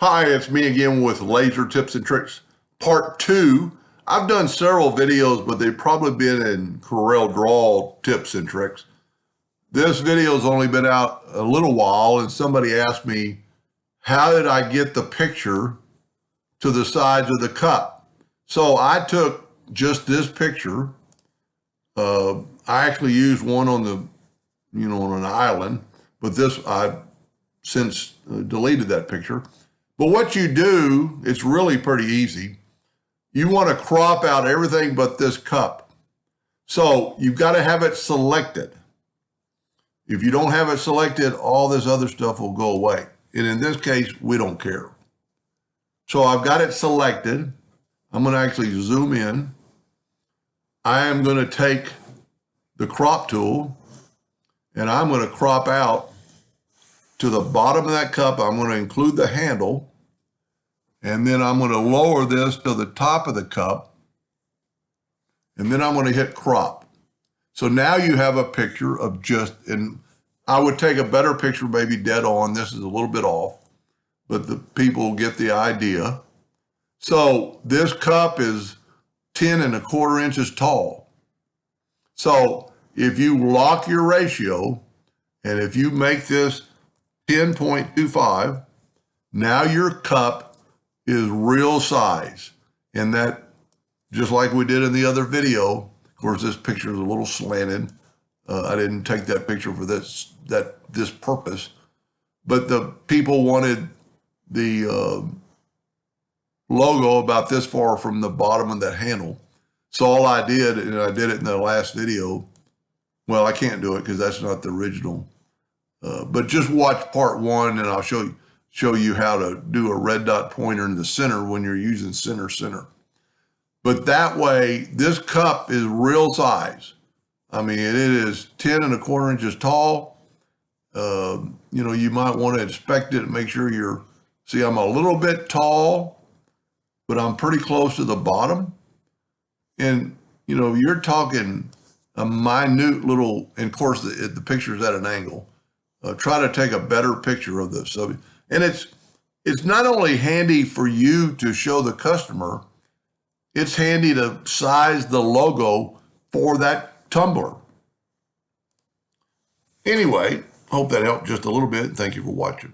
Hi, it's me again with laser tips and tricks, part 2. I've done several videos, but they've probably been in Corel Draw tips and tricks. This video's only been out a little while, and somebody asked me, how did I get the picture to the sides of the cup? So I took just this picture. I actually used one on on an island, but this I've since deleted that picture. But what you do, it's really pretty easy. You want to crop out everything but this cup. So you've got to have it selected. If you don't have it selected, all this other stuff will go away. And in this case, we don't care. So I've got it selected. I'm going to actually zoom in. I am going to take the crop tool and I'm going to crop out to the bottom of that cup. I'm going to include the handle, and then I'm going to lower this to the top of the cup, and then I'm going to hit crop. So now you have a picture of and I would take a better picture, maybe dead on. This is a little bit off, but the people get the idea. So this cup is 10¼ inches tall. So if you lock your ratio, and if you make this 10.25, now your cup is real size. And that, just like we did in the other video, of course, this picture is a little slanted. I didn't take that picture for this purpose, but the people wanted the logo about this far from the bottom of that handle. So all I did, and I did it in the last video, well, I can't do it because that's not the original. But just watch part 1, and I'll show you how to do a red dot pointer in the center when you're using center. But that way, this cup is real size. I mean, it is 10¼ inches tall. You might want to inspect it and make sure see, I'm a little bit tall, but I'm pretty close to the bottom. And, you're talking a minute little, and of course, the picture's at an angle. Try to take a better picture of this. And it's not only handy for you to show the customer, it's handy to size the logo for that tumbler. Anyway, hope that helped just a little bit. Thank you for watching.